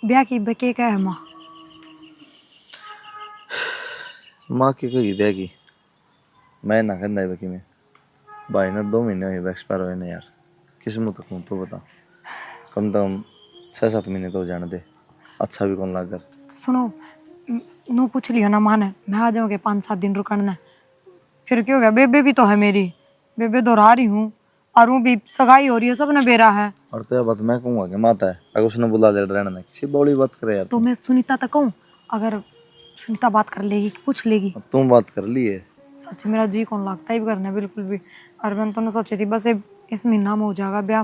ब्याह की बके का है माँ। माँ की कही ब्याह की मैं ना कहना है बकी में भाई ना 2 महीने हुए एक्सपायर हुए ना यार। किस्मत को तो बता कम से कम 6-7 महीने तो जाने दे। अच्छा भी कौन लाग कर सुनो, नो पूछ लियो ना माँ ने, मैं आ जाऊँगी 5-7 दिन रुकने। फिर क्यों गया, बेबे भी तो है मेरी, बेबे दोहरा रही हूँ। और वो भी सगाई हो रही है, सब ने बेरा है। और तो बात मैं कहूँगा कि माता है अगर उसने बुला ले रहने ना किसी बड़ी बात करे यार। तो मैं सुनीता तक कहूँ, अगर सुनीता बात कर लेगी, पूछ लेगी। तुम बात कर ली है सच मेरा जी कौन लगता है करना बिल्कुल भी। और मैंने तो ना सोची थी बस इस महीना में हो जाएगा ब्याह,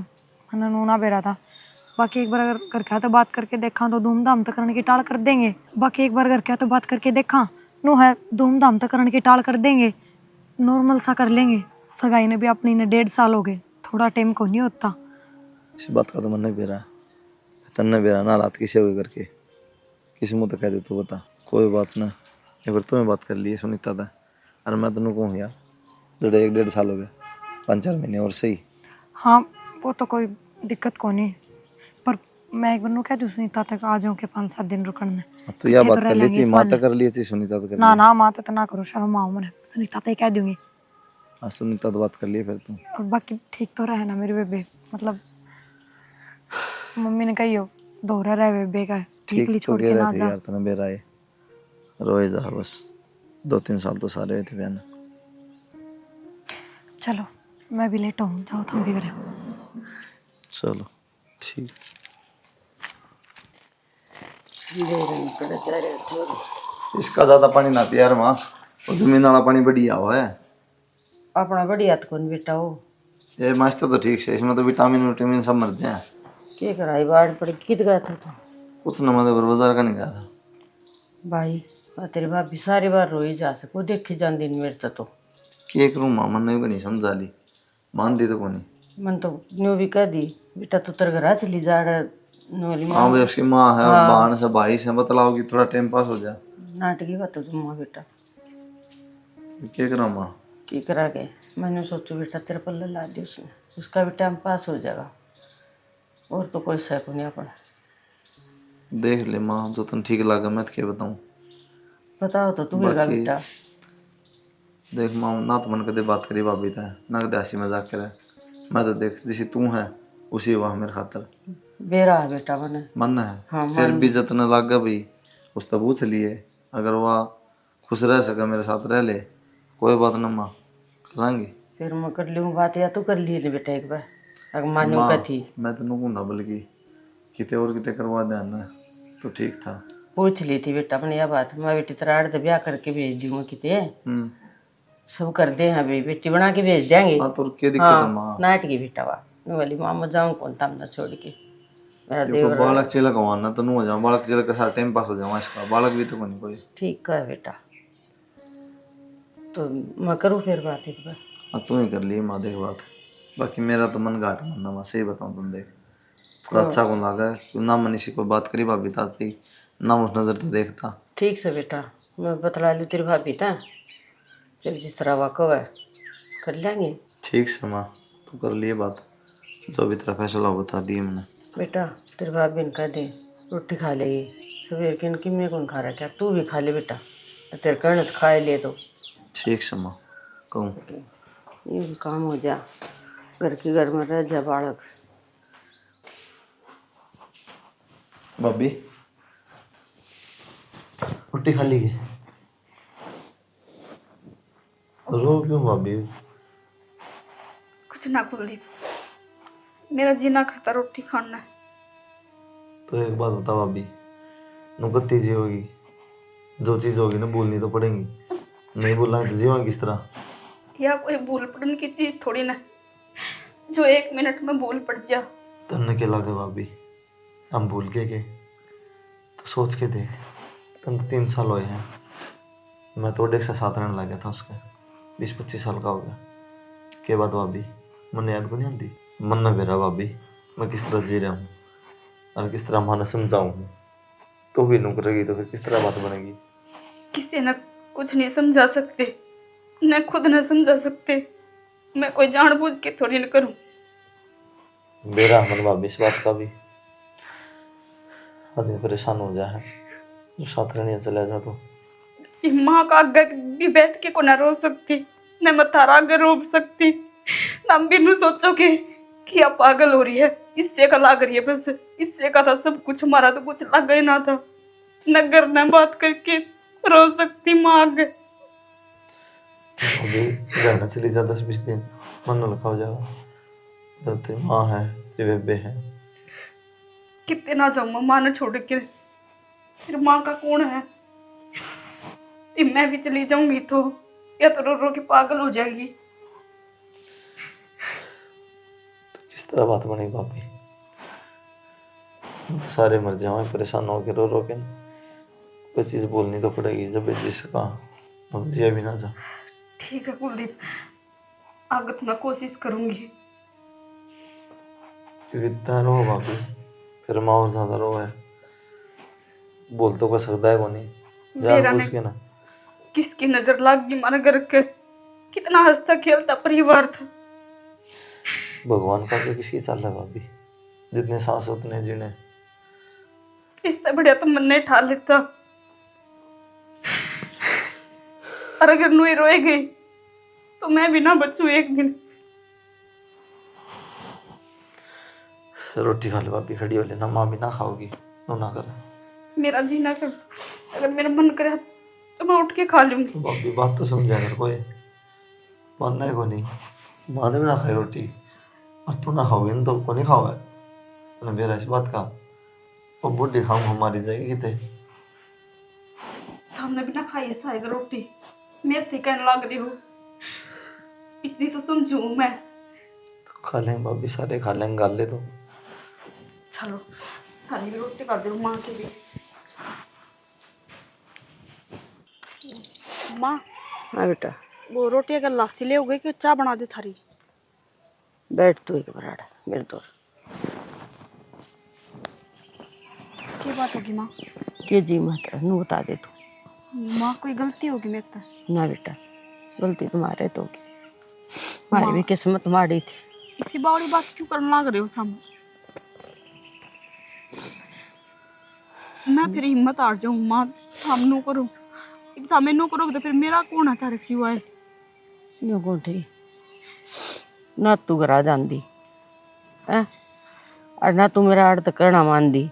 मैंने नूना बेरा था। बाकी एक बार अगर घर के तो बात करके देखा तो धूमधाम तक करने की टाल कर देंगे। बाकी एक बार घर के तो बात करके देखा नो है धूमधाम तक करने की टाल कर देंगे, नॉर्मल सा कर लेंगे। सगाई ने भी अपनी ने 1.5 साल हो गए, थोड़ा टाइम को नहीं होता। इस बात का तो मन नहीं बेरा तन्ने बेरा ना हालात किसी हो करके किसी मुँह तक कह दे तो बता कोई बात ना। एक बार तुम्हें बात कर ली सुनीता था अरे मैं तेन कहूँ यार 1.5 साल हो गया 5-4 महीने और सही। हाँ वो तो कोई दिक्कत को नहीं, पर मैं एक बार नु कह दूँ सुनीता तक आ जाऊँ के 5-7 दिन रुकने। तो यह बात कर ली थी माता कर ली थी सुनीता तो कर ना ली। ना माँ तो ना करो शर्म आओ, मैंने सुनीता तो ही कह दूंगी। हाँ सुनीता तो बात कर ली फिर तुम। और बाकी ठीक तो रहे ना मेरे बेबे, मतलब मम्मी ने कही हो दोहरा रहे बेबे का, ठीक टीकली तो छोड़ कह के रहे ना थे जा। यार तना बेरा है रोए जा बस 2-3 साल तो सारे हुए थे बहन। चलो मैं भी लेट हूँ, जाओ तुम भी करें। चलो ठीक। इसका ज्यादा पानी ना पिया यार माँ, और जमीन वाला पानी बढ़िया हुआ है। अपना बढ़िया तो कौन बेटा हो ये मस्त तो ठीक से इसमें तो विटामिन विटामिन सब मर जाए। क्या कराई बाढ़ पड़ी कित गया था तू कुछ न मतलब बाजार का नहीं गया था भाई। तेरी भाभी सारी बार रोई जा सको देखी जान दिन मेरे तो कि एक रूम मन ने भी नहीं समझा ली मान दी तो कोनी। मन तो न्यू भी कह दी बेटा तू तेरे घर चली जा नोली माँ। हाँ भाई उसकी माँ है हाँ बहन से भाई से बतलाओ कि थोड़ा टाइम पास हो जाए। नाटकी बात तो तुम माँ बेटा क्या करा माँ की करा के मैंने सोचू बेटा तेरे पल्ले ला दी उसने, उसका भी टाइम पास हो जाएगा और तो कोई शक नहीं अपना। देख ले माँ जो तुम ठीक लगा मैं तो क्या बताऊँ। बताओ तो तू बेगा बाकी बेटा। देख माँ ना तो मन कदे बात करी भाभी था ना कदे हंसी मजाक करे। मैं तो देख जैसी तू है उसी हुआ मेरे खातर बेरा है बेटा मैंने मन है। हाँ फिर मन भी जतने लागा भाई उस तब पूछ लिए अगर वह खुश रह सके मेरे साथ रह ले कोई बात ना माँ करांगी। फिर मैं कर लूँ बात या तू कर ली बेटा एक बार अगर मान्यों माँ का थी। मैं तो नुकूं था बल्कि किते और किते करवा देना तो ठीक था। पूछ ली थी बेटा अपनी यह बात मैं बेटी तेरा आड़ ब्याह करके भेज दूंगा किते सब कर दे हैं भाई बेटी बना के भेज देंगे। हाँ तो क्या दिक्कत है हाँ माँ। नाट की बेटा वाह मैं वाली मामा जाऊँ कौन तामना छोड़ के मेरा ये कोई देवर बालक चिलक होना तो नू हो जाऊँ बालक चिलक के साथ टाइम पास हो जाऊँ इसका बालक भी तो कोई। ठीक है बेटा तो मैं करूँ फिर बात एक बार। हाँ तू ही कर ली माँ देख बात। बाकी मेरा तो मन घाट मानना माँ सही बताऊँ तुम देख थोड़ा अच्छा कौन लगा क्यों ना मनी से कोई बात करी भाभी ताती ना उस नजर तो देखता। ठीक से बेटा मैं बतला लूँ तेरी भाभी था फिर जिस तरह वाको है कर लेंगे। ठीक से माँ तू कर लिए बात जो भी तेरा फैसला हो बता दिए मैंने। बेटा तेरी भाभी ने कह दे रोटी खा लेगी सवेर के इनकी मैं कौन खा रहा क्या तू भी खा ले बेटा तेरे कहने तो खाए ले तो ठीक से माँ कहूँ ये भी काम हो जा घर के घर में रह जा बालक। भाभी रोटी खा ली रो क्यों भाभी। कुछ ना कुलदीप, मेरा जीना करता रोटी खाना है। तो एक बात बता भाभी नुकत्ती जी होगी जो चीज़ होगी ना भूलनी तो पड़ेगी नहीं भूलना है तो जीवन किस तरह। या कोई भूल पड़ने की चीज थोड़ी ना जो 1 मिनट में भूल पड़ जा। तन्ने के लागे भाभी हम भूल के तो सोच के देख तन तो 3 साल हुए हैं मैं तो डेक से साथ रहने लग गया था उसके 20-25 साल का हो गया के बाद भाभी मन याद को नहीं आती मन ना मेरा भाभी मैं किस तरह जी रहा हूँ और किस तरह माना समझाऊँ तो भी नुक रहेगी तो फिर किस तरह बात बनेगी। किसी न कुछ नहीं समझा सकते, न खुद न समझा सकते, मैं कोई जानबूझ के थोड़ी न करूं। मेरा मन भाभी इस बात का भी आदमी परेशान हो जाए जो साथ रहने चला जा तो। ये माँ का आगे भी बैठ के को ना रो सकती, न मैं थारा आगे रो सकती। तम भी नू सोचो कि अब पागल हो रही है, इससे का लाग रही है, बस इससे का था सब कुछ, हमारा तो कुछ लगा ही ना था। नगर ने बात करके रो सकती माँ आगे। अभी घर चली जा 10-20 दिन, मन हल्का हो जाएगा। तेरी माँ है, तेरे बेबे है। कितने ना जाऊँ माँ ने छोड़ के, फिर माँ का कौन है? मैं भी चली जाऊंगी तो या तो रो रो के पागल हो जाएगी। तो किस तरह बात बनी भाभी? सारे मर जाओ परेशान हो के रो रो के ना। कोई चीज़ बोलनी तो पड़ेगी, जब जिसका तो जिया भी ना जा। ठीक है कुलदीप, आगे तो मैं कोशिश करूंगी। क्योंकि इतना रो भाभी फिर माँ और ज़्यादा रो है। बोल तो कोई सकता है को नहीं, जान मेरा बूझ ने के ना। किसकी नजर लग गई मारा घर के, कितना हंसता खेलता परिवार था। भगवान का आगे किसी चाल है भाभी, जितने सांस उतने जीने। इससे बढ़िया तो मन नहीं ठा लेता। और अगर नूई रोए गई तो मैं भी ना बचूं एक दिन। रोटी खा ले भाभी, खड़ी हो लेना, माँ भी ना खाओगी तो ना कर। मेरा जीना कर, अगर मेरा मन करे तो मैं उठ के खा लूंगी। तो भाभी बात तो समझा कर, कोई मानना है को नहीं। माँ ने भी ना खाई रोटी और तू ना खाओगी ना तो को नहीं खाओ है। तूने मेरा इस बात का वो बुढ़ी खाऊं हमारी जाएगी कितने। हमने भी ना खाई है शायद रोटी, मेरे थी कहने लग रही हो, इतनी तो समझू मैं। तो खा लेंगे भाभी, सारे खा लेंगे, गाल ले तो। चलो थाली भी रोटी कर दो माँ के लिए। माँ हाँ बेटा, वो रोटी अगर लासी ले हो गई कि चाय बना दो थारी। बैठ तू एक बराड़ मेरे तो। क्या बात होगी माँ? के जी मात्रा नू बता दे तू। माँ कोई गलती होगी मेरे से? ना बेटा, गलती तुम्हारे तो होगी, हमारी भी किस्मत माड़ी थी। इसी बावड़ी बात क्यों करने लग रहे हो तुम? मैं फिर हिम्मत हार जाऊँ माँ, हम नो करो, तुम नो करोगे तो फिर मेरा कौन है थारे सिवाय? न्यू कौन थी ना तू घरा जांदी है, और ना तू मेरा अर्थ करना मान दी।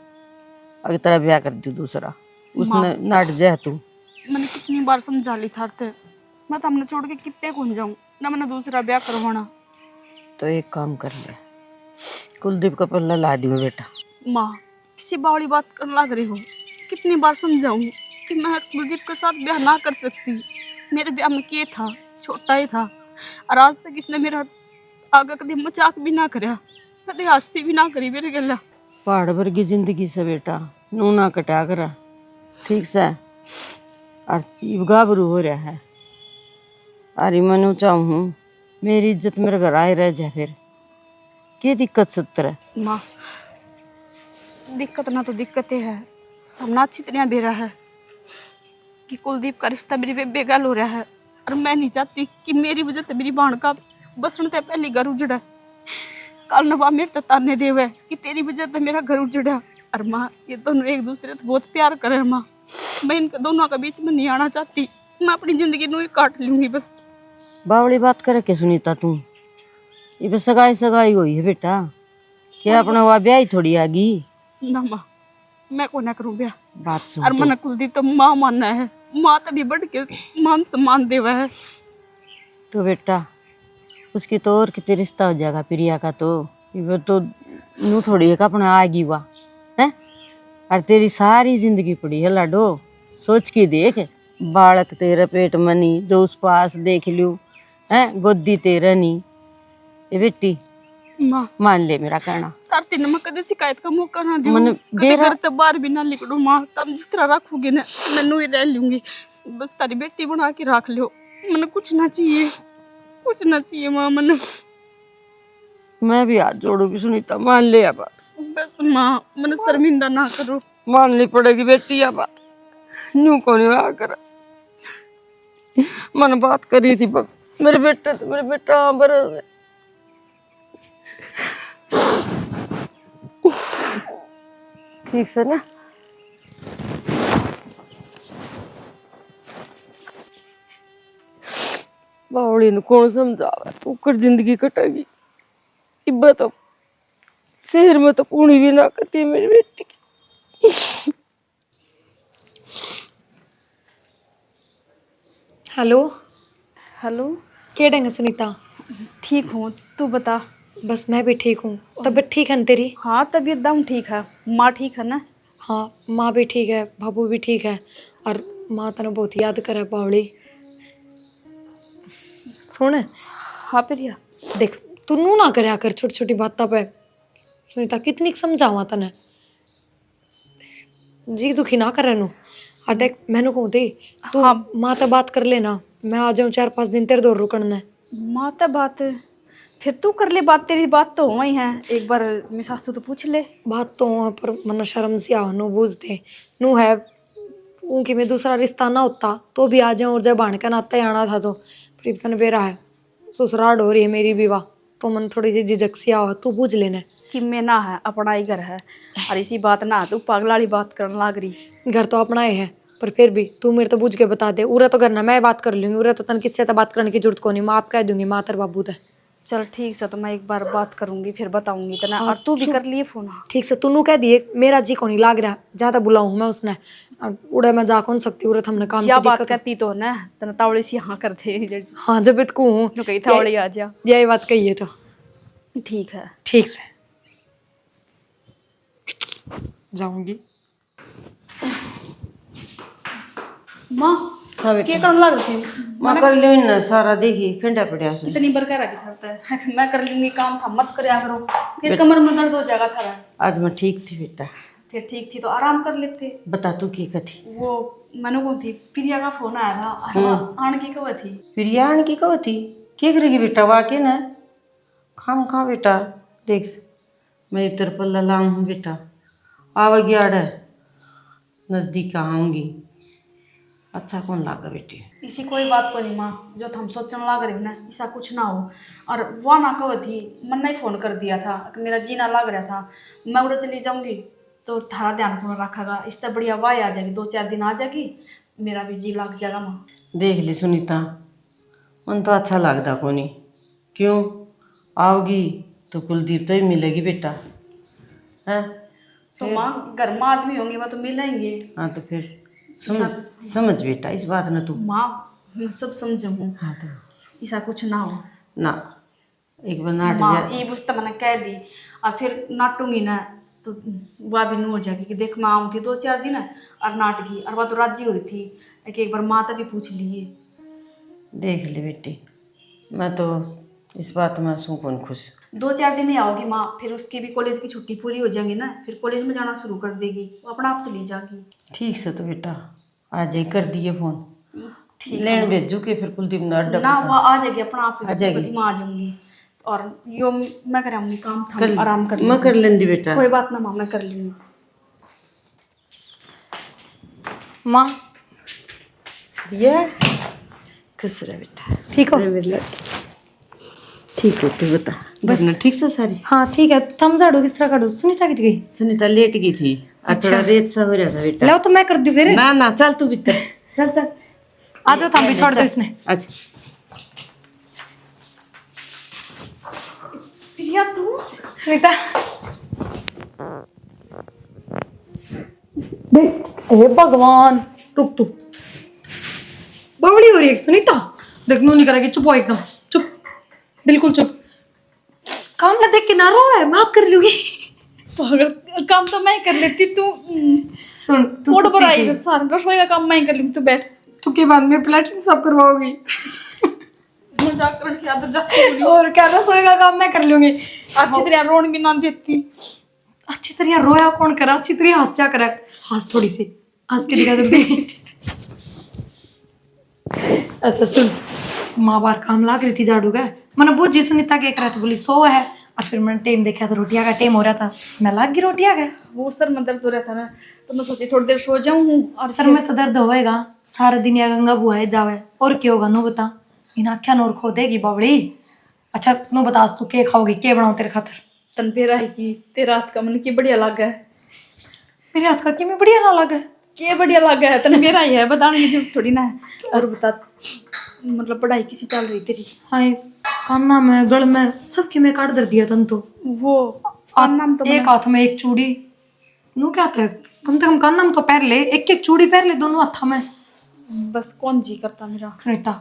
अगर तेरा ब्याह कर दी दूसरा, उसने नाट जाए तू। मैंने कितनी बार समझा ली था ते, मैं तो हमने छोड़ के कितने कौन जाऊँ ना, मैंने दूसरा ब्याह करवाना। तो एक काम कर ले, कुलदीप का पल्ला ला दी बेटा। माँ किसी बावड़ी बात करने लग रही हो, कितनी बार समझाऊं कि मैं कुलदीप के साथ ब्याह ना कर सकती। मेरे ब्याह में क्या था, छोटा ही था, और आज तक इसने मेरा आगे कभी मजाक भी ना करया, कभी हास्य भी ना करी मेरे गला। पहाड़ भर की जिंदगी से बेटा नू ना कटा करा, ठीक से। और जीव गाबरू हो रहा है, अरे मनु चाहूँ मेरी इज्जत मेरे घर आए रह जाए, फिर क्या दिक्कत सत्तर है। माँ दिक्कत ना तो दिक्कत है, हम ना इतने बेरा है कि कुलदीप का रिश्ता मेरी बेगल हो रहा है, और मैं नहीं चाहती कि मेरी वजह से मेरी बहन का बसने से पहले घर उजड़ा। कल नवा मेरे तो ताने देवे कि तेरी वजह से मेरा घर उजड़ा। और माँ ये दोनों एक दूसरे से बहुत प्यार करे माँ, मैं इनके दोनों के बीच में नहीं आना चाहती, मैं अपनी जिंदगी नू ही काट लूंगी बस। बावड़ी बात करे के सुनीता तू, ये बस सगाई सगाई हुई है बेटा, क्या अपना हुआ ब्याह ही थोड़ी आगी। ना माँ मैं को ना करूँ ब्याह, बात सुन और तो। मन कुलदीप तो माँ मानना है, माँ तभी बढ़ के मान सम्मान देवा है। तो बेटा उसकी तो और कितने रिश्ता हो जाएगा प्रिया का, तो ये तो नू थोड़ी है का अपना आगी हुआ है। और तेरी सारी जिंदगी पड़ी है लाडो, सोच के देख, बालक तेरा पेट मनी जो उस पास देख लू है, गोदी तेरा नहीं। ये बेटी माँ मान ले मेरा कहना, तारती ने मैं कदे शिकायत का मौका ना दूं, मन कदे बेरा घर से बाहर भी ना निकलूं माँ, तब जिस तरह रखोगे ना मैं नू ही रह लूंगी, बस तारी बेटी बना के रख लियो, मैंने कुछ ना चाहिए, कुछ ना चाहिए माँ मैंने। मैं भी हाथ जोड़ूंगी सुनीता, मान ले अब, बस माँ मैंने शर्मिंदा ना करो। माननी पड़ेगी बेटी अब, न्यू कौन आ कर मन बात करी थी मेरे बेटे तो मेरे बेटा बरस। ठीक से ना पावड़ी ने कौन समझावे ऊकर जिंदगी कटेगी। इब्बा तो शहर में तो कूणी भी ना करती है मेरी बेटी की। Hello, hello. क्या ढंग सुनीता? ठीक हूँ, तू बता। बस मैं भी ठीक हूँ। तबीयत ठीक है न तेरी? हाँ तबीयत एकदम ठीक है। माँ ठीक है ना? हाँ, माँ भी ठीक है, बाबू भी ठीक है। और माँ तने बहुत याद करे पावड़ी। सुन, हाँ प्रिया। देख तू नू ना करया कर छोटी छोटी बातों पे। सुनीता कितनी समझावा तने, जी दुखी ना करे नू। और देख मैंने कहूँ थी तू हाँ। माँ से बात कर लेना, मैं आ जाऊँ 4-5 दिन तेरे दौर रुकने। माँ तो बात फिर तू कर ले बात, तेरी बात तो वही है। एक बार मेरी सासू तो पूछ ले। बात तो वहाँ पर मन शर्म सी आ नू बूझते नू है। उनकी में दूसरा रिश्ता ना होता तो भी आ जाऊं, और जब भाण का नाता ही आना था तो फिर तन बेरा है ससुराल हो रही है मेरी विवाह, तो मन थोड़ी सी झिझक सी आ तू बूझ लेना। कि मैं ना है अपना ही घर है और इसी बात ना तू पागल वाली बात करने लग रही। घर तो अपना ही है पर फिर भी तू मेरे तो बूझ के बता दे। उरे तो करना मैं बात कर लूंगी, उरे तो तन किससे तो बात करने की जरूरत को नहीं, मैं आप कह दूंगी मातर बाबू तो। चल ठीक से, तो मैं एक बार बात करूंगी फिर बताऊंगी तना। हाँ, और तू भी चुप। कर लिए फोन? ठीक से तू नू कह दिए मेरा जी को नहीं लाग रहा, ज्यादा बुलाऊं मैं उसने। और उड़े मैं जा कौन सकती, उड़े हमने काम क्या की बात दिक्कत है। कहती तो ना तना तावड़ी सी हाँ कर दे। हाँ जब इतकू हूँ जो कही तावड़ी आ जा। यही बात कही है तो ठीक है। ठीक से जाऊंगी। माँ हाँ बेटा। क्या करने लग रही थी? मैं कर लियो ना सारा, देखी खंडा पड़ा से। इतनी बरका रखी था है। मैं कर लूंगी काम था, मत करया करो, फिर कमर में दर्द हो जाएगा थारा। आज मैं ठीक थी बेटा। फिर ठीक थी तो आराम कर लेते। बता तू की कथी? वो मैंने कौन थी प्रिया का फोन आया था, आने की कब थी? प्रिया आने की कब थी? क्या करेगी बेटा वाके ना खाम खा बेटा। देख मैं इतर पल्ला लाऊं हूँ बेटा, आवेगी आड़े नजदीक आऊंगी, अच्छा कौन लागा बेटी। इसी कोई बात को नहीं माँ, जो हम सोचने लग रहे हो ना ऐसा कुछ ना हो। और वह ना कब थी, मन ने फोन कर दिया था कि मेरा जी ना लग रहा था, मैं उड़े चली जाऊंगी तो थारा ध्यान कौन रखेगा। इस तरह बढ़िया वाह आ जाएगी, 2-4 दिन आ जाएगी, मेरा भी जी लग जाएगा माँ। देख ले सुनीता, मन तो अच्छा लगता को नहीं। क्यों आओगी तो कुलदीप तो ही मिलेगी बेटा है। तो माँ घर में आदमी होंगे वह तो मिलेंगे। हाँ तो फिर समझ समझ बेटा इस बात ना तू। माँ मैं सब समझूँ, हाँ तो ऐसा कुछ ना हो। ना एक बार नाट माँ जा। ये बुझता मैंने कह दी और फिर नाटूंगी ना तो वह भी नहीं हो जाएगी कि देख मैं आऊँ थी 2-4 दिन और नाटकी, और वह तो राजी हो रही थी। एक बार माँ तभी पूछ लिए। देख ले बेटी, मैं तो इस बात में सू कौन खुश। 2-4 दिन ही आओगी माँ, फिर उसकी भी कॉलेज की छुट्टी पूरी हो जाएंगी ना, फिर कॉलेज में जाना शुरू कर देगी, वो अपना आप चली जाएगी। ठीक से तो बेटा आज ही कर दिए फोन, ठीक लेन भेजू के फिर कुलदीप ने अड्डा ना, पता। वह आ जाएगी अपना आप आ जाएगी। ही, माँ आ जाऊंगी। और यो मैं कराऊंगी काम था, कर आराम कर मैं कर लेंदी बेटा। कोई बात ना माँ, मैं कर लूंगी। माँ ये खुश रह बेटा। ठीक हो? अरे मेरी लड़की ठीक है, तू बता बस ना ठीक से सारी। हाँ ठीक है। थम झाड़ू किस तरह काटू? सुनीता कित गई? सुनीता लेट गई थी, आज थोड़ा रेत सा हो रहा था बेटा। लो तो मैं कर दूं फिर। ना ना चल तू भीतर चल चल। आ जाओ, थम भी छोड़ दो इसने। अच्छा प्रिया तू सुनीता देख, हे भगवान रुक तू, बावड़ी हो रही है सुनीता। देख नू नहीं करेगी, चुप हो एकदम चुप, बिल्कुल चुप। काम ना देख के ना रो है, मैं आप कर लूंगी। पागल, काम तो मैं ही कर लेती, तू सुन तू पोट सुती पर आई थी। सारा रसोई का काम मैं ही कर लूंगी, तू बैठ। तू के बाद में प्लेटरिन साफ करवाओगी मजाक करने की आदत जाती है। और क्या रसोई का काम मैं कर लूंगी। अच्छी तरह रोन भी ना देती। अच्छी तरह रोया कौन करा, अच्छी तरह हंसया करे। हंस थोड़ी सी, हंस के दिखा देती। अच्छा सुन, माँ बार काम लाग रही थी झाड़ू का, मैंने बूझी सुनीता के रहा था, बोली सो है। और फिर मैंने टाइम देखा तो रोटियां का टाइम हो रहा था, मैं लाग गई रोटियां का। वो सर में दर्द हो रहा था ना, तो मैं सोची थोड़ी देर सो जाऊं। और सर में तो दर्द होएगा, सारा दिन या गंगा बुआए जावे और क्या होगा नू बता। इन आख्या नोर खो देगी बावड़ी। अच्छा नू बता तू के खाओगी, के बनाऊं तेरे खातर? तन पे रही की तेरा हाथ का मन की बढ़िया लग है। मेरे हाथ का कि मैं बढ़िया ना लगे? के बढ़िया लग है तन मेरा ही है, बताने की जरूरत थोड़ी ना है। और बता मतलब पढ़ाई किसी चल रही तेरी? हाय कान्ना में गल में सबकी में काट दर दिया तन तो वो कान्ना में तो एक हाथ में एक चूड़ी नू क्या था कम से कम कान्ना में तो पहन ले एक एक चूड़ी पहन ले दोनों हाथा में। बस कौन जी करता मेरा। सुनीता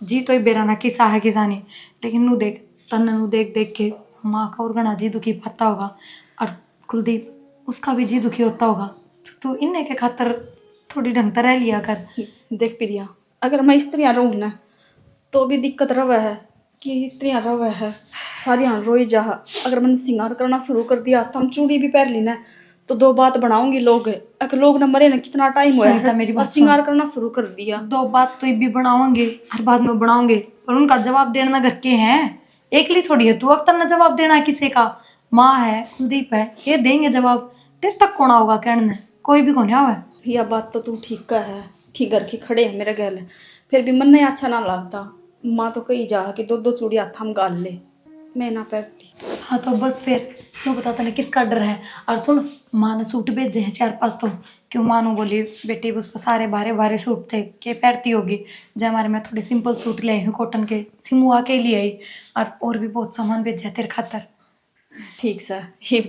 जी तो ही बेराना किसा है किसा नहीं, लेकिन नू देख तन नू देख देख के माँ का और गणा जी दुखी पाता होगा और कुलदीप उसका भी जी दुखी होता होगा, तो तू इन्हें के खातर थोड़ी ढंग तरह लिया कर। देख प्रिया, अगर मैं स्त्रियाँ रहूँ ना तो भी दिक्कत रहा है कि स्त्रियाँ रहा है सारी हाँ रोई जा। अगर मैंने श्रृंगार करना शुरू कर दिया तो हम चूड़ी भी पहन ली ना तो दो बात बनाऊंगी लोग। अगर लोग न मरे ना कितना टाइम हुआ सुनीता, है मेरी बस बात श्रृंगार करना शुरू कर दिया। दो बात तो भी बनाओगे हर बात में बनाओगे पर उनका जवाब देना घर के हैं, एकली थोड़ी है तू अख्तर ना जवाब देना है किसी का। माँ है कुलदीप है ये देंगे जवाब, तेरे तक कौन आओगा कहने, कोई भी कौन आवे। यह बात तो तू ठीक का है कि घर के खड़े हैं मेरे गल, फिर भी मन नहीं अच्छा ना लगता। माँ तो कही जा कि दो दो चूड़ी हाथ हम गाल ले, मैं ना पहनती। हाँ तो बस फिर क्यों बताता नहीं किसका डर है। और सुन माँ ने सूट भेजे हैं 4-5 तो क्यों मानो बोली बेटी उस पर सारे बारे बारे सूट थे के पहनती होगी, जय हमारे मैं थोड़े सिंपल सूट ले आई हूँ कॉटन के सिमुआ के लिए आई और भी बहुत सामान भेजा है तेरे खातर। ठीक सा ही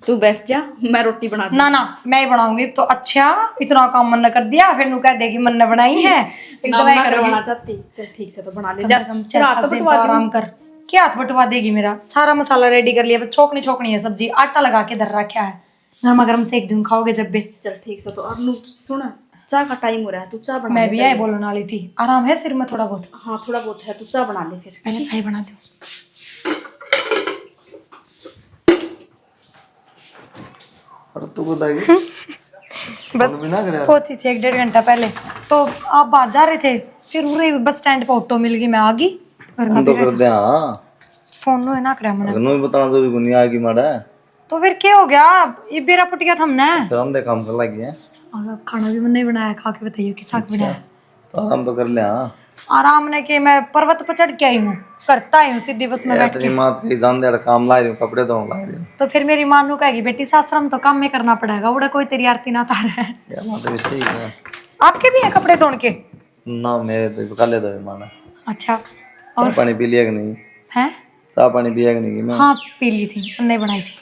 तू बैठ जा मैं रोटी बना ना ना मैं ही बनाऊंगी तो अच्छा इतना काम मन ने कर दिया फिर नू कह देगी मन ने बनाई है ना एकदम मैं करवाना चाहती। चल ठीक से तो बना ले जा, तेरा हाथ तो दिन तो बटवा आराम दूं। कर। क्या हाथ बटवा देगी मेरा सारा मसाला रेडी कर लिया, बस छोकनी छोकनी है सब्जी आटा लगा के धर रखा है गर्मा गर्म सेक दूं खाओगे जब भी। चल ठीक से तो और नू सुन चाय का टाइम हो रहा है तू चाय बना मैं ले भी पहले। यही बोलने वाली थी आराम है सिर में थोड़ा बहुत, हाँ थोड़ा बहुत है, तू चाय बना ले फिर। पहले चाय बना दो। और तू बताएगी बस फोन भी ना करे यार। पहुंची थी 1-1.5 घंटा पहले तो आप बाहर जा रहे थे फिर उरे बस स्टैंड पे ऑटो मिल गई मैं आ गई घर का हम तो फिर कर दे हाँ फोन नो है ना करे मैंने अगर नो भी बताना जरूरी को नहीं आएगी माड़ा तो फिर क्या हो गया ये बेरा पट गया था हमने। फिर हम दे काम कर लगी हैं। और खाना भी मैंने ही बनाया खा के बताइए कि साग बनाया। तो आराम तो कर ले हाँ आराम ने के मैं पर्वत पर चढ़ के आई हूँ करता आई हूँ सीधी बस में यार बैठ तेरी के। माँ कहीं जान दे काम ला रही हूँ कपड़े धोने ला रही हूँ तो फिर मेरी माँ नू कहेगी बेटी सासरम तो काम में करना पड़ेगा उड़ा कोई तेरी आरती ना तार है। यार माँ तो भी सही है आपके भी है कपड़े धोने के? ना मेरे तो कर ले दो माँ ने अच्छा चाय पानी पी लिया कि नहीं है चाय पानी पिया कि नहीं मैं हाँ पी ली थी नहीं बनाई थी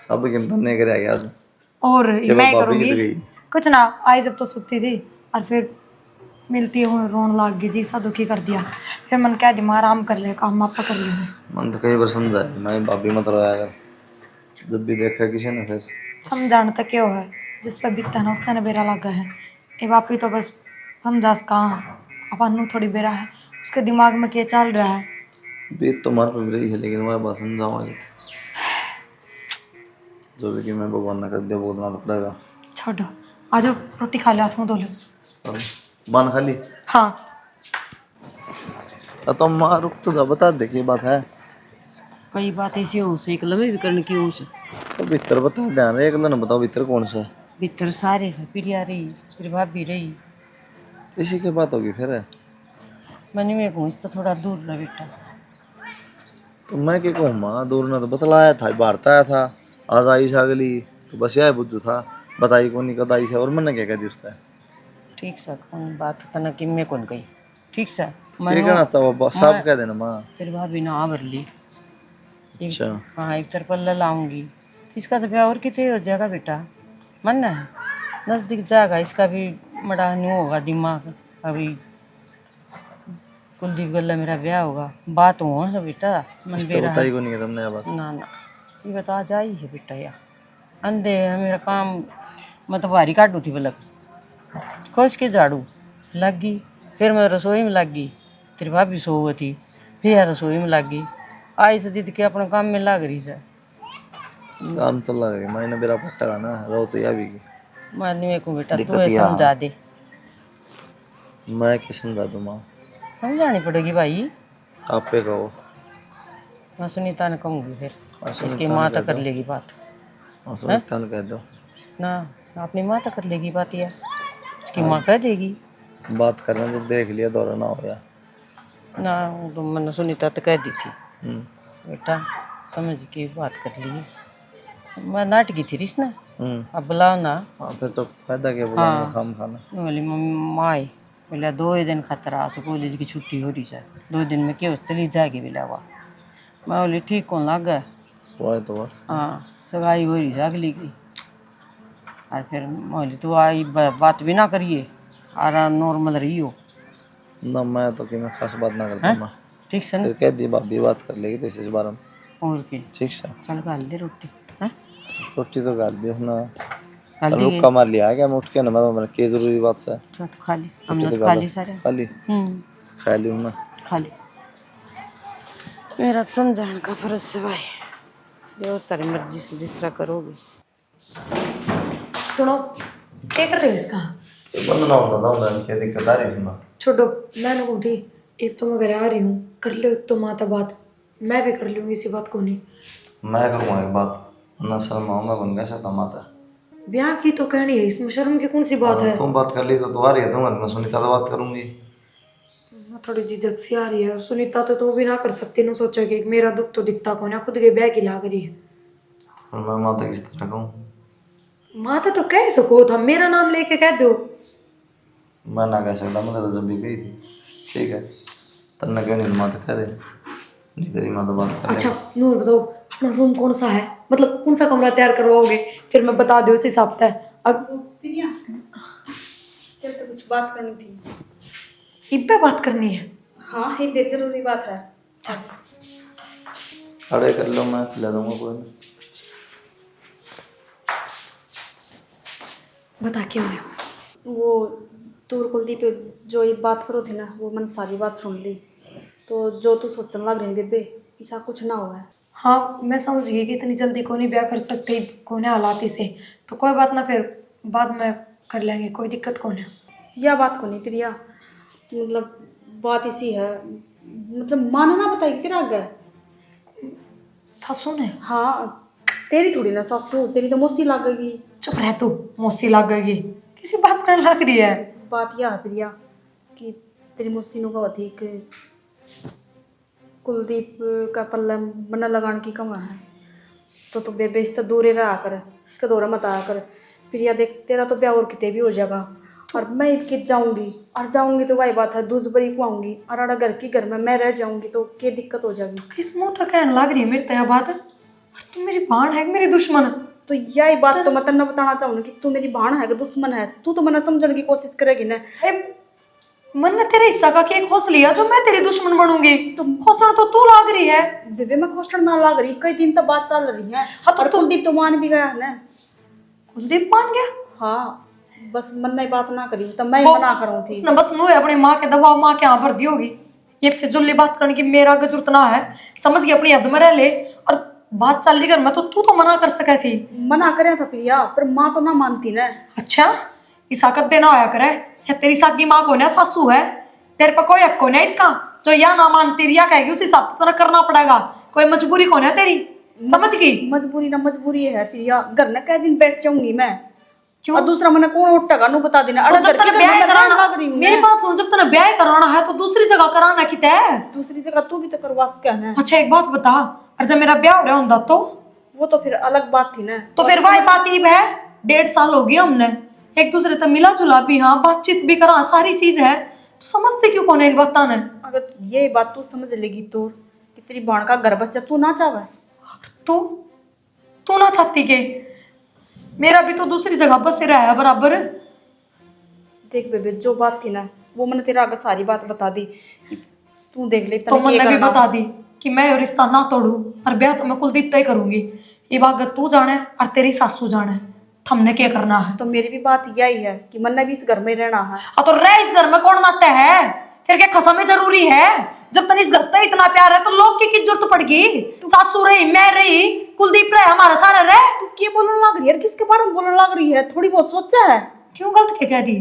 सब के नहीं करे गया और केवल मैं भाभी करूँगी की तो गई कुछ ना आई जब तो सुती थी और फिर मिलती हूँ रोन लाग गई जी सा दुखी कर दिया फिर मन कह दिमाग आराम कर ले काम आपा कर लेंगे। मन तो कई बार समझा है मैं भाभी मत रोया कर जब भी देखा किसी ने फिर समझाना तो क्यों है जिस पर बीतता है ना उससे ना बेरा लगा है ये बापी तो बस समझा कहाँ अपन थोड़ी बेरा है उसके दिमाग में क्या चल रहा है। बीत तो मार पर रही है लेकिन मैं बात समझाऊंगी जो भी कि मैं भगवान ना कर दिया भुगतना तो पड़ेगा। छोड़ो आ जाओ रोटी खा लो हाथ में धो लो। और बन खाली हाँ तो माँ रुक तो जा बता दे की बात है कई बात ऐसी हो से एक लम्बे भी करने की हो से तो भीतर बता ध्यान एक दिन बताओ भीतर कौन सा है भीतर सारे से प्रिया रही फिर भाभी रही इसी की बात होगी फिर मैंने में कहूँ तो थोड़ा दूर रह बेटा। तो मैं क्या कहूँ माँ दूर ना तो बतलाया था भारत आया था आज आई अगली तो बस यह बुझ था बताई कौन कद आई से और मैंने क्या कह दी उसका ठीक सा कौन बात तना कि मैं कौन गई ठीक सा क्या कहना चाहो साफ कह देना माँ फिर भाभी ना आवर ली अच्छा हाँ एक तरपल्ला लाऊंगी इसका तो ब्याह और कितने हो जाएगा बेटा मन है नज़दीक जाएगा इसका भी बड़ा नहीं होगा दिमाग अभी कुलदीप गल्ला मेरा ब्याह होगा बात हो सब बेटा मन तो बेरा बताई को नहीं है तुमने ये बात ना ना ये बता जा ही है बेटा यार अंधे है मेरा काम मैं तो भारी काटू थी बलक खोज के झाड़ू लग गई फिर मैं रसोई में लग गई तेरी भाभी सो हुई थी फिर रसोई में लग गई आई से जिद के अपने काम में लग रही से काम तो लग गया मैंने मेरा पट्टा ना रो तो यह भी की मानी मेरे को बेटा तू दिक्कत है यहाँ। समझा दे मैं क्या समझा दूँ माँ समझानी पड़ेगी भाई आप पे कहो मैं सुनीता ने कहूँगी फिर हाँ, इसकी सुनीता माँ ने तो कह कर दो। लेगी बात हाँ सुनीता ने कह दो ना अपनी माँ तो कर लेगी बात यार इसकी माँ कह देगी बात करना जब देख लिया दौरा ना हो गया ना वो तो मैंने सुनीता तो कह दी थी हम्म, बेटा समझ के बात कर लिए मैं नाटकी थी रिस ना हम्म। अब बुलाओ ना हाँ फिर तो फायदा क्या हाँ। बुलाने का काम खाना बोली मम्मी माँ आई बोला 2 दिन खतरा से कॉलेज की छुट्टी हो रही है, 2 दिन में क्यों चली जाएगी बोला हुआ। मैं बोली ठीक कौन लग गए। वो है तो बात। हाँ सगाई हो रही है अगली की। और फिर मैं बोली तू आई बात भी ना करिए और नॉर्मल रही हो ना मैं तो कि मैं खास बात ना करता हैं? मैं। ठीक से ना। फिर कह दी भाभी बात कर लेगी तो इस बारे में। और की ठीक से चल खा दे रोटी हैं? रोटी तो कर दी ना। खा दी रुक्का मार लिया है क्या मैं उठ के ना मैं के जरूरी बात से चल तो खा ली रोटी हमने तो तो खा ली सारे। खा ली खा ली हूँ ना। खा ली। मेरा तो समझाने का फर्ज है भाई, जो तेरी मर्जी से जिस तरह करोगे। सुनो, क्या कर रहे हो इसका? बंद ना होता था उधर क्या दिक्कत आ रही है ना। छोड़ो, मैं ना उठी, एक तो मैं घर आ रही हूँ, कर लो एक तो माता बात, मैं भी कर लूँगी इसी बात को। नहीं मैं करूँगा एक बात ना शर्म आओ मैं बन गया सकता माता। ब्याह की तो कहनी है, इसमें शर्म की कौन सी बात है? तुम बात कर ली तो आ रही है दूंगा मैं सुनीता से बात करूंगी। मैं थोड़ी झिझक सी आ रही है। सुनीता तो तू भी ना कर सकती ना, सोचा कि मेरा दुख तो दिखता कौन है, खुद के ब्याह की लाग रही है। और मैं माता किस तरह कहूँ। माता तो कह सको था, मेरा नाम लेके कह दो। मैं ना कह सकता मैं तो जब भी गई थी ठीक है तन्ने कहनी तो माता कह दे नहीं तेरी माता बात कर। अच्छा नूर बताओ, अपना रूम कौन सा है, मतलब कौन सा कमरा तैयार करवाओगे, फिर मैं बता दो उस हिसाब से। प्रिया तेरे तो कुछ बात करनी थी। इब पे बात करनी है? हाँ ये जरूरी बात है। अरे कर लो मैं खिला दूंगा कोई नहीं। बता क्यों है? वो तू और कुलदीप जो ये बात करो थे ना, वो मैंने सारी बात सुन ली। तो जो तू सोचने लग रही बेबे, ऐसा कुछ ना हुआ है। हाँ मैं समझ गई कि इतनी जल्दी कौन ही ब्याह कर सकती, कौन है हालात से, तो कोई बात ना, फिर बाद में कर लेंगे, कोई दिक्कत कौन है। यह बात को नहीं प्रिया, मतलब बात इसी है, मतलब माना ना बताएगी तेरा आगे। सासू ने? हाँ तेरी थोड़ी ना सासू, तेरी तो मौसी लगेगी। चुप रह तू, मौसी लग गई, किसी बात करने लग रही है। बात यह है प्रिया कि तेरी मौसी नु कहा थी कि कुलदीप का पल्ला मना लगाने की कमा है, तो बेबे इससे दूर रहा कर, इसका दौरा मत आया कर। प्रिया देख तेरा तो ब्याह और कितने भी हो जाएगा, और मैं कित जाऊंगी, और जाऊंगी तो वही बात है दूसरी को आऊंगी, और अगर घर की घर में मैं रह जाऊंगी तो क्या दिक्कत हो जाएगी। किस मुंह तक कहने लग रही है मेरी तया बात? और तू मेरी बाण है कि मेरी दुश्मन? तो यही बात तो मैं तेन बताना चाहूंगी कि तू मेरी भाण है कि दुश्मन है। तू तो मना समझने की कोशिश करेगी ना। मन ने तेरे हिस्सा का केक खोस लिया जो मैं तेरी दुश्मन बनूंगी? खोसण तो तू लाग रही है। बेबे मैं खोस्टर ना लग रही, कई दिन तक बात चल रही है। हाँ तो और कुलदीप तो मान भी गया है ना। कुलदीप मान गया? हाँ बस मन ने बात ना करी तो मैं मना करूँ थी। उसने बस मुंह अपनी माँ के दबाव, माँ के यहाँ भर दी होगी। ये फिजुल्ली बात करने की मेरा का जरूरत ना है, समझ गई, अपनी हद में रह ले। और बात चल रही घर में तो तू तो मना कर सके थी। मना करे था प्रिया, पर माँ तो ना मानती ना। अच्छा इस हकत देना होया करे, या तेरी सागी माँ को ना सासू है, तेरे पर कोई हक को ना इसका, जो या ना मानती रिया कहेगी उस हिसाब से तो करना पड़ेगा। कोई मजबूरी को ना तेरी, समझ गई? मजबूरी ना मजबूरी है प्रिया, घर में कई दिन बैठ जाऊंगी मैं। क्यों? और दूसरा मैंने कौन उठेगा नु बता देना। तो अरे जब घर की तक घर ब्याह में मैं कराना, लग रही हूँ मेरी बात सुन, जब तक ब्याह कराना है तो दूसरी जगह कराना कित है? दूसरी जगह तू भी तो करवा सके ना। अच्छा एक बात बता, और जब मेरा ब्याह हो रहा होता तो वो तो फिर अलग बात थी ना। तो फिर वही बात ही है, 1.5 साल हो गया हमने एक दूसरे से मिला जुला भी, हाँ बातचीत भी करा, सारी चीज है, तो समझते क्यों कौन है बता ने? अगर ये बात तू समझ लेगी तो कि तेरी बाण का घर बस तू ना चाहे। तू तू ना चाहती के मेरा भी तो दूसरी जगह बस रहा है बराबर। देख बेबे जो बात थी ना वो मैंने तेरा आगे सारी बात बता दी। तू देख ले तो तने मन क्या ने भी करना। बता दी कि मैं ये रिश्ता ना तोड़ू, और ब्याह तो मैं कुलदीप तय करूंगी। ये बात तू जाने और तेरी सासू जाने, हमने क्या करना है। तो मेरी भी बात यही है कि मन ने भी इस घर में रहना है। हाँ तो रह इस घर में, कौन नाट्य है, फिर क्या खसा में जरूरी है? जब तक इस घर तक इतना प्यार है तो लोग की जरूरत पड़गी? सासू रही, मैं रही, कुलदीप रहे, हमारा सारा रहे। तू क्या बोलने लग रही है, किसके बारे में बोलने लग रही है? थोड़ी बहुत सोचा है? क्यों गलत क्या कह दी?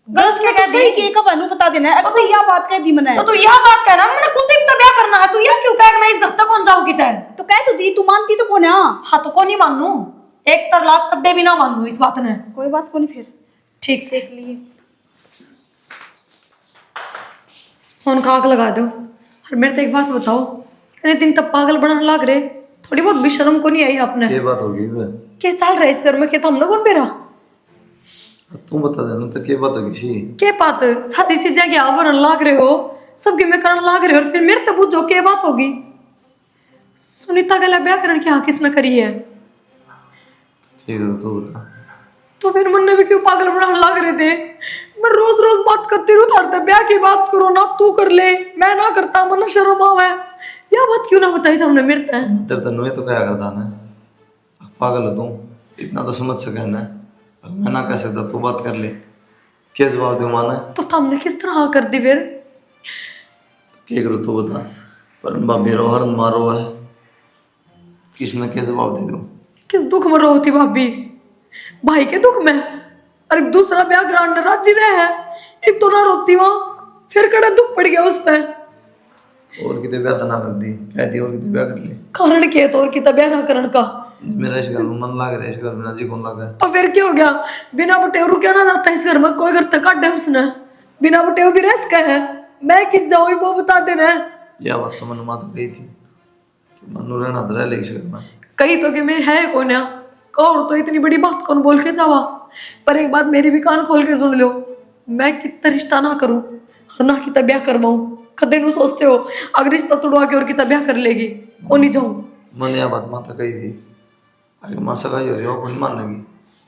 गलत क्या कह दी? के कब अनु बता देना। अब तो यह बात कह दी मैंने। तो तू यह बात कहना मैंने कुलदीप तक ब्याह करना है, तू यह क्यों कह मैं इस घर तक कौन जाऊंगी तय? तो कह तो दी, तू मानती तो कौन है? हाँ तो कौन ही मानू, एक तरलाक कदे भी ना मानू इस बात ने। कोई बात को नहीं फिर ठीक से देख लिए। फोन का आग लगा दो। और मेरे तो एक बात बताओ, इतने दिन तक पागल बनाने लग रहे, थोड़ी बहुत भी शर्म को नहीं आई आपने? ये बात होगी वे क्या चल रहा है इस घर में, क्या हम लोग कौन बेरा? तू बता देना तो क्या बात होगी सी। के बात सारी चीजें क्या आवरण लाग रहे हो, सबके में करण लाग रहे हो, और फिर मेरे तो पूछो के बात होगी। सुनीता गला ब्याह करण की हाँ किसने करी है? क्या करूँ तू बता। तो फिर मन भी क्यों पागल बनाने लाग रहे थे? मैं रोज रोज बात करती रहूं थारते ब्याह की बात करो ना, तू कर ले मैं ना करता, मन शर्म आवे। यह बात क्यों ना बताई था हमने मेरे ते? तेरे तनु तो क्या करता ना, पागल हो तू, इतना तो समझ सके ना। मैं ना कह सकता, तू बात कर ले, क्या जवाब दूँ माना। तो हमने किस तरह हाँ कर दी फिर? क्या करूँ तू बता। पर भाभी रो हर मारो है, किसने क्या जवाब दे दूँ। किस दुख में रोती भाभी? भाई के दुख में? अरे दूसरा ब्याह ग्रांड राजी रहे है, एक तो ना रोती वहां, फिर कड़ा दुख पड़ गया उस पे। और कितने ब्याह तो ना कर दी, कह दी और कितने ब्याह कर ले। कारण के तो और की ब्याह ना करण का? मेरा इस घर में मन लग रहा है, इस घर में ना जी कौन लगा है। तो फिर क्या हो गया? बिना बटेव रुके ना जाता इस घर में, कोई घर तक काट दे उसने, बिना बटेव भी रह सका है। मैं कित जाऊँ वो बता देना। यह बात तो मन माता कही थी कि मनु रहना तो रह ले इस घर में। कही तो कि मैं है कौन या कौन, तो इतनी बड़ी बात कौन बोल के जावा। पर एक बात मेरी भी कान खोल के सुन लो, मैं कितना रिश्ता ना करूं और ना कितना ब्याह करवाऊं। कदे नु सोचते हो अगर रिश्ता तोड़वा के और कितना ब्याह कर लेगी, कौन नहीं जाऊं। मैंने यह बात माता कही थी, अगर माँ सगाई हो रही हो कौन मानेगी।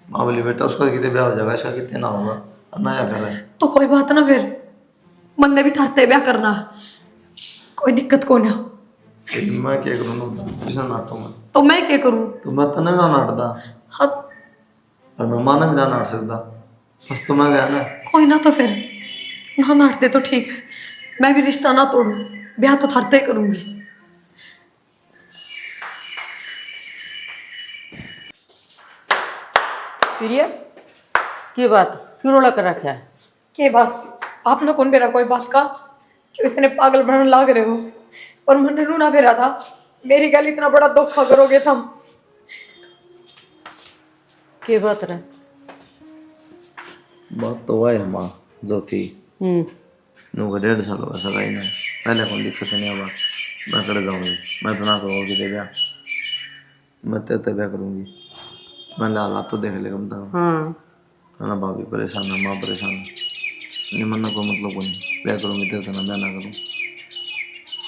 माँ बोली बेटा उसका कितने ब्याह हो जाएगा, इसका कितने ना होगा, और नया घर है। तो कोई बात ना, फिर मन ने भी थारते ब्याह करना, कोई दिक्कत कौन है। लेकिन मैं क्या करूँ ना, किसने नाटू मैं। तो मैं क्या करूं? तो मैं तने भी ना नाटता, हाँ और मैं माँ ने भी ना नाट सकता, बस तो मैं गया ना। कोई ना, तो फिर ना नाटते तो ठीक है, मैं भी रिश्ता ना तोड़ू, ब्याह तो थारते करूंगी। प्रिया की बात क्यों रोला कर रखा है? के बात आपने कौन बेरा कोई बात का, जो इतने पागल बनने लाग रहे हो? और मैंने रूना बेरा था, मेरी गल इतना बड़ा धोखा करोगे तुम? की बात रे? बात तो वह है माँ जो थी, नू का 1.5 साल होगा सगाई ने, पहले कौन दिक्कत नहीं है। बात मैं कर जाऊंगी, मैं तो ना करूँगी दे ब्याह, मैं तेरे ब्याह करूँगी। मैं हालात तो देख ले कम तक। हाँ ना भाभी परेशान है, माँ परेशान है, नहीं मरना कोई मतलब को नहीं, ब्याह करूँगी तेरे ना ब्याह ना करूँ।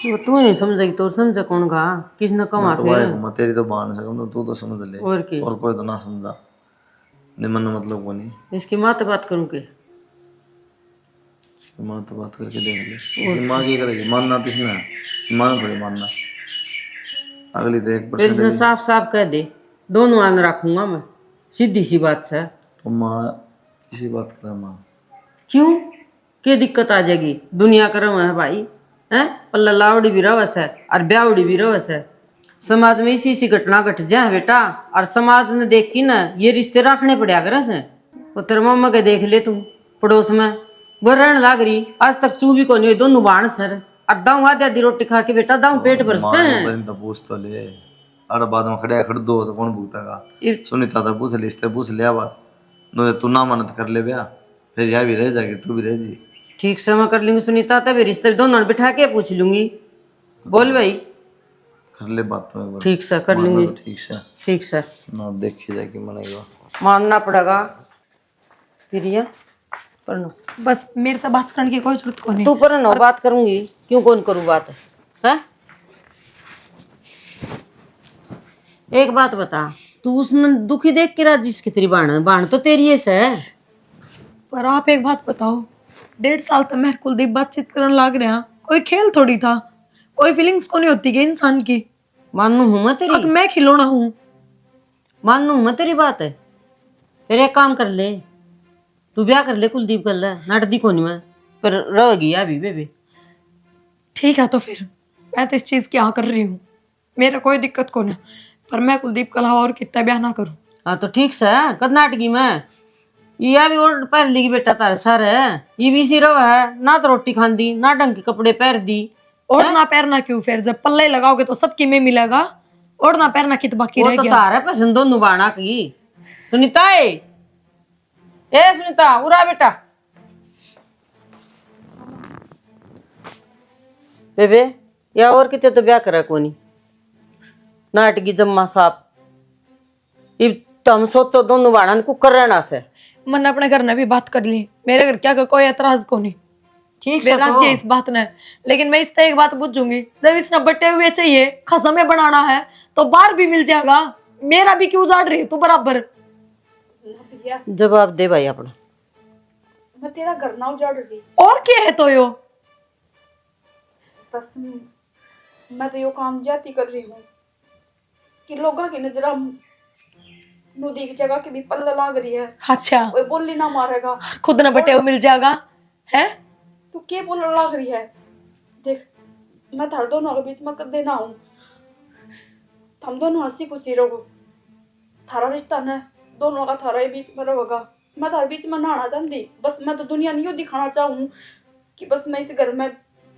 वो तू नहीं समझेगी तो समझे कौन गा, किसने कमा मैं तो फिर? भाई मैं तेरी तो बहन से कम, तो तू तो समझ ले, और की और कोई तो ना समझा, नहीं मरना मतलब को नहीं। इसकी माँ तो बात करूँ के? माँ तो बात करके देख ले, लेकिन माँ क्या करेगी, मानना तो इसने है, माँ ने थोड़ी मानना। अगली तो फिर इसने 1% साफ साफ कह दे दोनों आन रखूंगा मैं, सीधी सी बात है। तो माँ किसी बात करे माँ। क्यों क्या दिक्कत आ जाएगी? दुनिया करम है भाई, हैं? पल्ला लावड़ी भी रवस है और ब्यावड़ी भी रवस है। समाज में इसी घटना घट जाए बेटा, और समाज ने देख की ना ये रिश्ते रखने पड़ा कर से। वो तेरे मम्मा के देख ले तू, पड़ोस में वो रहने लाग रही, आज तक चू भी को नहीं, दोनों बाण सर और दाऊ आधी आधी रोटी खा के बेटा दाऊ पेट भर माँ सके। एक बार तो पूछ तो ले, अरे बाद में खड़े खड़ दो तो कौन भुगतेगा। सुनीता तो पूछ ले, इससे पूछ लिया बात, नो तू ना मानत कर ले ब्याह, फिर यह भी रह जाएगी, तू भी रह जी। ठीक से मैं कर लूंगी सुनीता, तभी रिश्ते दोनों बिठा के पूछ लूंगी। बोल भाई कर ले बात तो एक बार, ठीक से कर मानना लूंगी। तो ठीक से ठीक से ना, देखी जाएगी मनेगा, मानना पड़ेगा। प्रिया पढ़नो, बस मेरे से बात करने की कोई जरूरत को नहीं। तू पढ़नो, बात करूंगी क्यों कौन करूँ बात है? एक बात बता, तू उसने दुखी देख के राजी की तेरी बाण बाण तो तेरी है। पर आप एक बात बताओ, 1.5 साल तक मैं कुलदीप बातचीत करने लाग रहा, कोई खेल थोड़ी था, कोई फीलिंग्स को नहीं होती कि इंसान की। मानू हूं मैं तेरी, अब मैं खिलौना हूँ? मानू मैं तेरी बात है। फिर एक काम कर ले, तू ब्याह कर ले कुलदीप कर ले, नाटदी को नहीं मैं, पर रहेगी अभी बेबी। ठीक है तो फिर मैं तो इस चीज की हाँ कर रही हूँ, मेरा कोई दिक्कत को नहीं, पर मैं कुलदीप के अलावा और कितना ब्याह ना करूँ। हाँ तो ठीक से कद नाटकी में ये भी और पहर ली बेटा तारे सर है, ये भी इसी रवा है ना, तो रोटी खांदी ना ढंग के कपड़े पहर दी। ओढ़ना पहनना क्यों, फिर जब पल्ले लगाओगे तो सबकी में मिलेगा, ओढ़ना पहनना कित बाकी वो रह तो गया। तारा पसंद दोनों बाणा की। सुनीता ए सुनीता उरा बेटा, बेबे या और कितने तो ब्याह करा कोनी नाटकी जम्मा साहब, इब तो हम सोचो दोनों बाणा को कर रहना से। मैंने अपने घर ने भी बात कर ली, मेरे घर क्या कोई एतराज को नहीं, ठीक से मेरा तो राज्य इस बात ने। लेकिन मैं इससे एक बात पूछूंगी, जब इसने बटे हुए चाहिए खसम में बनाना है तो बाहर भी मिल जाएगा, मेरा भी क्यों उजाड़ रही है तू बराबर? ना भैया, जवाब दे भाई अपना। मैं तेरा घर ना उजाड़ रही, और क्या है तो यो? बस मैं तो यो काम जाती कर रही हूँ कि लोगों की नजर नदी की जगह की भी पल्ला लाग रही है, अच्छा, कोई बोली ना मारेगा, खुद न बटे हुए मिल जाएगा है? तू क्या बोलने लग रही है? देख, मैं थार दोनों के बीच में कदे ना हूँ, हम दोनों हंसी खुशी रहो, थारा रिश्ता न दोनों का थारा ही बीच में रहेगा, मैं थारे बीच में ना आना चाहती, बस मैं तो दुनिया नहीं दिखाना चाहूँ कि बस मैं इस घर में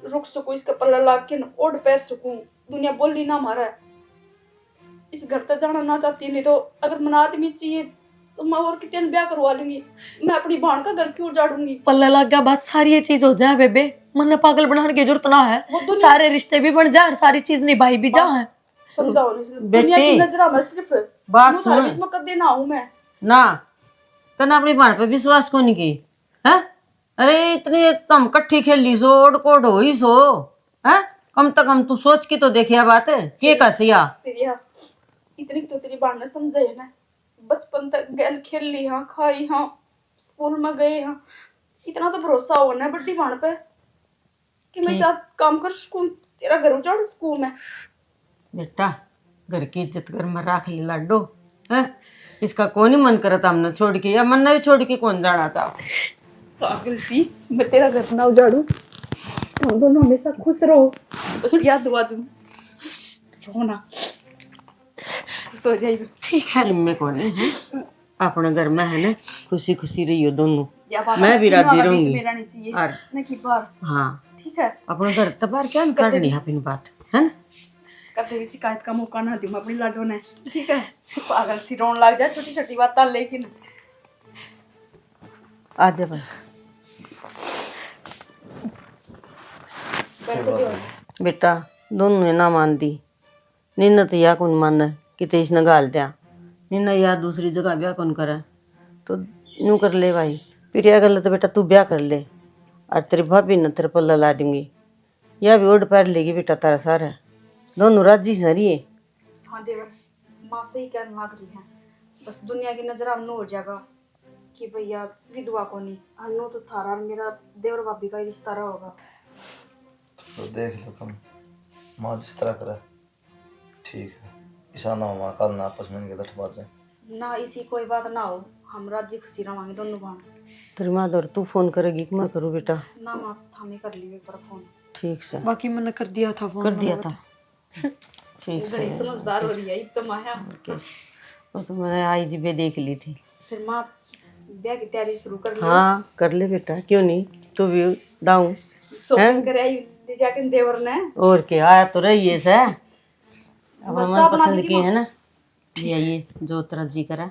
रुक सकूँ, इसका पल्ला लाग के ओढ़ पैर सकूँ, दुनिया बोली ना मारा, इस घर तक जाना ना चाहती। नहीं तो अगर मना आदमी चाहिए तो मैं और कितने ब्याह करवा लूंगी, मैं अपनी बहन का घर क्यों उजाड़ूंगी? पल्ला लग गया बात, सारी ये चीज हो जाए बेबे, मन पागल बनाने की जरूरत ना है, वो दुनिया सारे रिश्ते भी बन जाए, सारी चीज निभाई भी जा है। समझाओ नहीं, दुनिया की नजर में सिर्फ बात यूं थारे सुन। बीच में कदे ना हूं मैं। ना तने अपनी बहन पे विश्वास क्यों नहीं की है? अरे इतनी तुम कट्ठी खेली सो ओड कोड हो ही सो है, कम से कम तू सोच के तो देखिया बात है के कसिया। प्रिया, इतनी तो तेरी बहन ने समझा है ना, बचपन तक गैल खेल ली हाँ, खाई हाँ, स्कूल में गए हाँ, इतना तो भरोसा हो ना बड़ी बहन पे कि मैं साथ काम कर सकूं, तेरा घर उजाड़ सकूं मैं। बेटा घर की इज्जत घर में रख ले लाडो है, इसका कौन ही मन करता हमने छोड़ के, या मन ने भी छोड़ के कौन जाना चाहो। पागल सी, मैं तेरा घर ना उजाड़ू, हम दोनों हमेशा खुश रहो, बस याद दुआ दूं, रोना खुश हो जाएगी। ठीक है में कौन है अपने घर में है ना, खुशी खुशी रहियो दोनों, या बात मैं भी तीनों राजी का बीच रहूंगी। में रहनी चाहिए और ना कि बाहर, हाँ ठीक है? अपने घर तबार क्या काटनी है अपनी बात है ना। कभी भी शिकायत का मौका ना दूं अपनी लाडो ने, ठीक है? पागल सी रोन लग जाए छोटी छोटी बात, लेकिन आ जा भाई। बेटा दोनों ने ना मान दी, निन्ना तो या कौन मान कि तेज न गाल दिया, निन्ना या दूसरी जगह ब्याह कौन करे, तो यूं कर ले भाई, फिर यह गलत बेटा तू ब्याह कर ले, और तेरी भाभी न तेरे पल्ला ला दूंगी, या भी ओढ़ पैर लेगी बेटा तारा सारा, दोनों राजी सारी है। हाँ देवर, माँ से ही कहने लग रही है, बस दुनिया की नजर हमनो हो जाएगा कि भैया विधवा को नहीं, हमनो तो थारा और मेरा देवर भाभी का ही रिश्ता रहा होगा। तो देख लो तुम, माँ जिस तरह करे ठीक है, ऐसा ना हो माँ कल ना आपस में इनके लठ बात जाए। ना इसी कोई बात ना हो, हम राजी खुशी रवांगे दोनों बहन। तेरी माँ दौर तू फोन करेगी कि मैं करूँ बेटा? ना माँ हमें कर लिए एक बार फोन, ठीक से बाकी मैंने कर दिया था फोन, कर दिया था। ठीक से बड़ी समझदार हो रही है तो माया। ओके, वो तो मैंने आई जी पे देख ली थी। फिर माँ ब्याह की तैयारी शुरू कर ली, हाँ कर ले बेटा, क्यों नहीं, तू भी दाऊं शॉपिंग करे आई ले जाके देवर ने, और क्या आया तो रही है सर, अब बच्चा मन बना पसंद देगी की माँ। है ना, ये जो तेरा जी करा